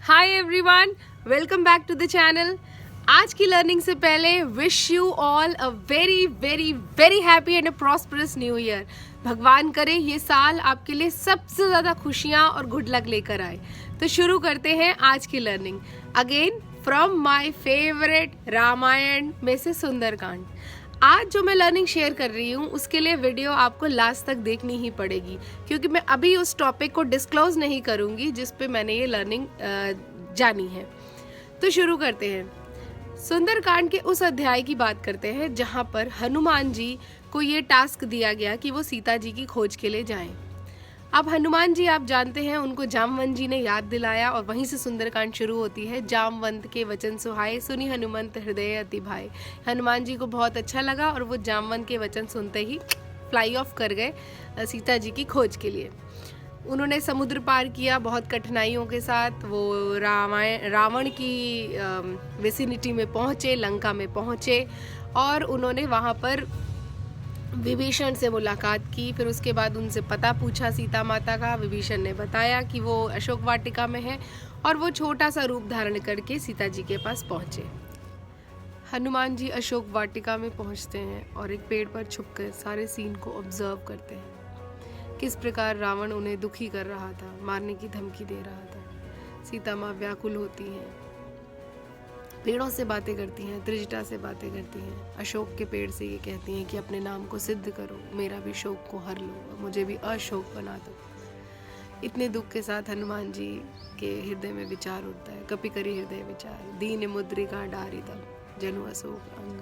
Hi everyone, welcome back to the channel. आज की learning से पहले wish you all a very very very happy and a prosperous new year. भगवान करे ये साल आपके लिए सबसे ज़्यादा खुशियाँ और गुड लक लेकर आए। तो शुरू करते हैं आज की learning again from my favourite Ramayana में से सुंदरकांड। आज जो मैं लर्निंग शेयर कर रही हूँ उसके लिए वीडियो आपको लास्ट तक देखनी ही पड़ेगी, क्योंकि मैं अभी उस टॉपिक को डिस्क्लोज नहीं करूँगी जिस पे मैंने ये लर्निंग जानी है। तो शुरू करते हैं। सुंदरकांड के उस अध्याय की बात करते हैं जहाँ पर हनुमान जी को ये टास्क दिया गया कि वो सीता जी की खोज के लिए जाएं। अब हनुमान जी आप जानते हैं, उनको जामवंत जी ने याद दिलाया और वहीं से सुंदरकांड शुरू होती है। जामवंत के वचन सुहाए, सुनी हनुमंत हृदय अति भाए। हनुमान जी को बहुत अच्छा लगा और वो जामवंत के वचन सुनते ही फ्लाई ऑफ कर गए सीता जी की खोज के लिए। उन्होंने समुद्र पार किया बहुत कठिनाइयों के साथ। वो रावण की विसिनिटी में पहुँचे, लंका में पहुँचे और उन्होंने वहाँ पर विभीषण से मुलाकात की। फिर उसके बाद उनसे पता पूछा सीता माता का। विभीषण ने बताया कि वो अशोक वाटिका में है और वो छोटा सा रूप धारण करके सीता जी के पास पहुँचे। हनुमान जी अशोक वाटिका में पहुँचते हैं और एक पेड़ पर छुपकर सारे सीन को ऑब्जर्व करते हैं। किस प्रकार रावण उन्हें दुखी कर रहा था, मारने की धमकी दे रहा था। सीता माँ व्याकुल होती हैं, पेड़ों से बातें करती हैं, त्रिजटा से बातें करती हैं। अशोक के पेड़ से ये कहती हैं कि अपने नाम को सिद्ध करो, मेरा भी शोक को हर लो, मुझे भी अशोक बना दो। इतने दुख के साथ हनुमान जी के हृदय में विचार उठता है। कपि करी हृदय विचार, दीन मुद्रिका डारिदम जनु अशोक अंग।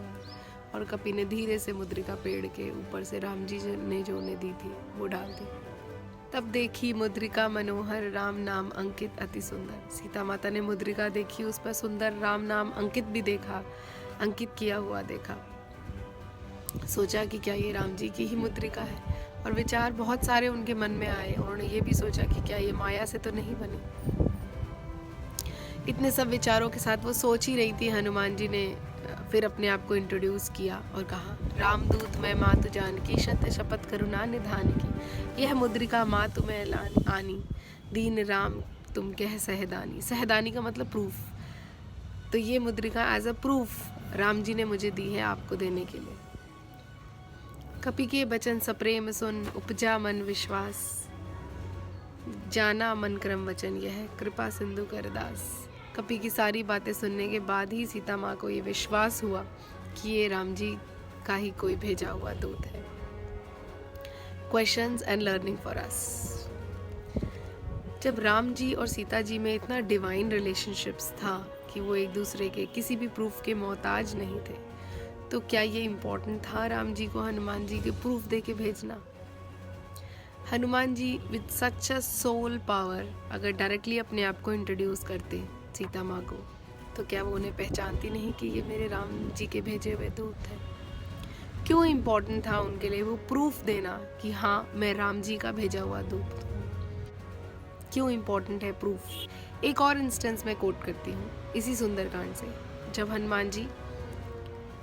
और कपि ने धीरे से मुद्रिका पेड़ के ऊपर से राम जी ने जो उन्हें दी थी वो डाल दी। तब देखी मुद्रिका मनोहर, राम नाम अंकित अति सुंदर। सीता माता ने मुद्रिका देखी, उस पर सुंदर राम नाम अंकित भी देखा, अंकित किया हुआ देखा। सोचा कि क्या ये राम जी की ही मुद्रिका है, और विचार बहुत सारे उनके मन में आए। उन्होंने ये भी सोचा कि क्या ये माया से तो नहीं बनी। इतने सब विचारों के साथ वो सोच ही रही थी, हनुमान जी ने फिर अपने आप को इंट्रोड्यूस किया और कहा, रामदूत मैं मातु जानकी, सत्य शपथ करुणा निधान की। यह मुद्रिका मातु मैं आनी, दीन राम तुम कह सहदानी। सहदानी का मतलब प्रूफ। तो ये मुद्रिका as a proof Ram ji ने मुझे दी है आपको देने के लिए। कपि के बचन सप्रेम सुन, उपजा मन विश्वास। जाना मन क्रम वचन यह, कृपा सिंधु करदास। कपि की सारी बातें सुनने के बाद ही सीता माँ को ये विश्वास हुआ कि ये राम जी का ही कोई भेजा हुआ दूत है। Questions and learning for us. जब राम जी और सीता जी में इतना डिवाइन रिलेशनशिप्स था कि वो एक दूसरे के किसी भी प्रूफ के मोहताज नहीं थे, तो क्या ये इम्पोर्टेंट था राम जी को हनुमान जी के प्रूफ दे के भेजना? Hanuman ji with such a soul power अगर डायरेक्टली अपने आप को इंट्रोड्यूस करते सीता माँ को, तो क्या वो उन्हें पहचानती नहीं कि ये मेरे राम जी के भेजे हुए दूत हैं? क्यों इम्पोर्टेंट था उनके लिए वो प्रूफ देना कि हाँ मैं राम जी का भेजा हुआ दूत हूँ? क्यों इम्पोर्टेंट है प्रूफ? एक और इंस्टेंस मैं कोट करती हूँ इसी सुंदरकांड से, जब हनुमान जी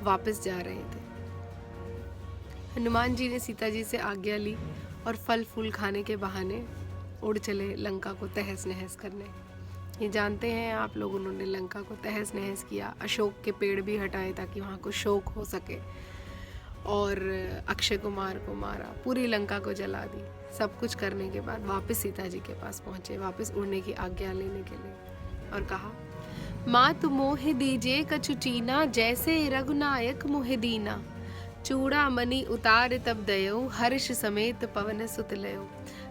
वापस जा रहे थे। हनुमान जी ने सीता जी से आज्ञा ली और फल फूल खाने के बहाने उड़ चले लंका को तहस नहस करने। ये जानते हैं आप लोग, उन्होंने लंका को तहस नहस किया। अशोक के पेड़ भी हटाए ताकि वहाँ को शोक हो सके, और अक्षय कुमार को मारा, पूरी लंका को जला दी। सब कुछ करने के बाद वापस सीता जी के पास पहुँचे, वापस उड़ने की आज्ञा लेने के लिए, और कहा, मात मोह दीजे कछु चीना, जैसे रघुनायक मोह दीना। चूड़ा मणि उतार तब दयो, हर्ष समेत पवन सुत लयो।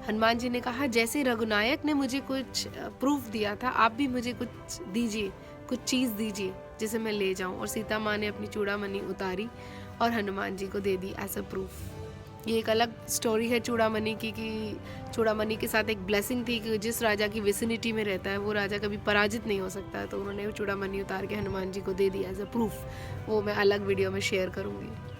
हनुमान जी ने कहा, जैसे रघुनायक ने मुझे कुछ प्रूफ दिया था, आप भी मुझे कुछ दीजिए, कुछ चीज़ दीजिए जिसे मैं ले जाऊं। और सीता माँ ने अपनी चूड़ामणि उतारी और हनुमान जी को दे दी एज अ प्रूफ। ये एक अलग स्टोरी है चूड़ामणि की, कि चूड़ामणि के साथ एक ब्लेसिंग थी कि जिस राजा की विसिनिटी में रहता है वो राजा कभी पराजित नहीं हो सकता। तो उन्होंने वो चूड़ामणि उतार के हनुमान जी को दे दी एज अ प्रूफ। वो मैं अलग वीडियो में शेयर करूँगी।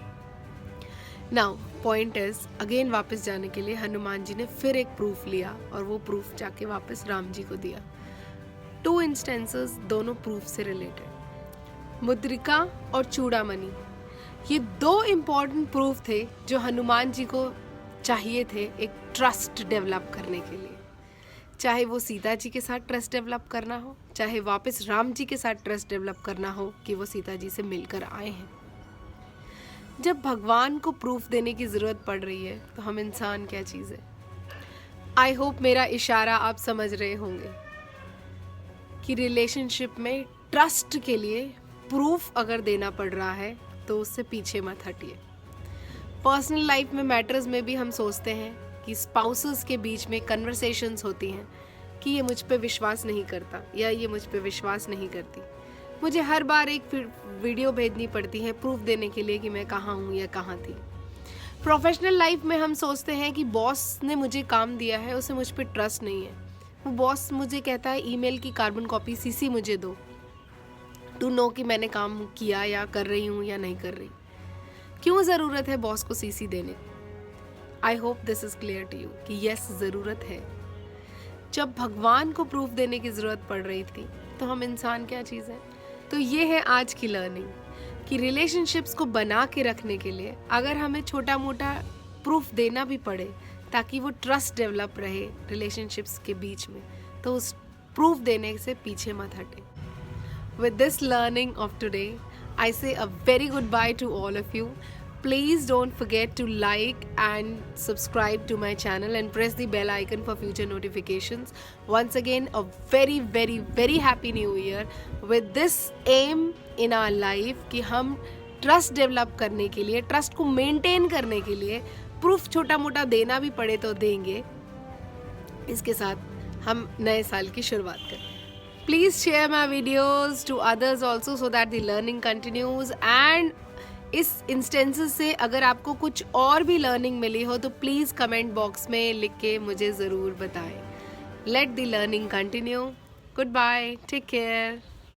नाउ पॉइंट इज, अगेन वापस जाने के लिए हनुमान जी ने फिर एक प्रूफ लिया और वो प्रूफ जाके वापस राम जी को दिया। 2 इंस्टेंसेस, दोनों प्रूफ से रिलेटेड। मुद्रिका और चूड़ामणि, ये 2 इम्पॉर्टेंट प्रूफ थे जो हनुमान जी को चाहिए थे एक ट्रस्ट डेवलप करने के लिए। चाहे वो सीता जी के साथ ट्रस्ट डेवलप करना हो, चाहे वापस राम जी के साथ ट्रस्ट डेवलप करना हो कि वो सीता जी से मिलकर आए हैं। जब भगवान को प्रूफ देने की ज़रूरत पड़ रही है तो हम इंसान क्या चीज़ है। आई होप मेरा इशारा आप समझ रहे होंगे कि रिलेशनशिप में ट्रस्ट के लिए प्रूफ अगर देना पड़ रहा है तो उससे पीछे मत हटिए। पर्सनल लाइफ में मैटर्स में भी हम सोचते हैं कि स्पाउसेस के बीच में कन्वर्सेशंस होती हैं कि ये मुझ पे विश्वास नहीं करता या ये मुझ पे विश्वास नहीं करती। मुझे हर बार एक वीडियो भेजनी पड़ती है प्रूफ देने के लिए कि मैं कहाँ हूँ या कहाँ थी। प्रोफेशनल लाइफ में हम सोचते हैं कि बॉस ने मुझे काम दिया है, उसे मुझ पे ट्रस्ट नहीं है। वो बॉस मुझे कहता है ईमेल की कार्बन कॉपी सीसी मुझे दो टू नो कि मैंने काम किया या कर रही हूँ या नहीं कर रही। क्यों ज़रूरत है बॉस को सीसी देने? I hope this is clear to you कि यस ज़रूरत है। जब भगवान को प्रूफ देने की ज़रूरत पड़ रही थी तो हम इंसान क्या चीज़ है। तो ये है आज की लर्निंग कि रिलेशनशिप्स को बना के रखने के लिए अगर हमें छोटा मोटा प्रूफ देना भी पड़े ताकि वो ट्रस्ट डेवलप रहे रिलेशनशिप्स के बीच में, तो उस प्रूफ देने से पीछे मत हटे। With this learning of today I say a very goodbye to all of you. Please don't forget to like and subscribe to my channel and press the bell icon for future notifications. Once again, a very very very happy new year with this aim in our life कि हम trust develop करने के लिए, trust को maintain करने के लिए proof छोटा मोटा देना भी पड़े तो देंगे। इसके साथ हम नए साल की शुरुआत करें। Please share my videos to others also so that the learning continues and इस instances से अगर आपको कुछ और भी learning मिली हो तो please comment box में लिख के मुझे ज़रूर बताएं। Let the learning continue. Goodbye. Take care.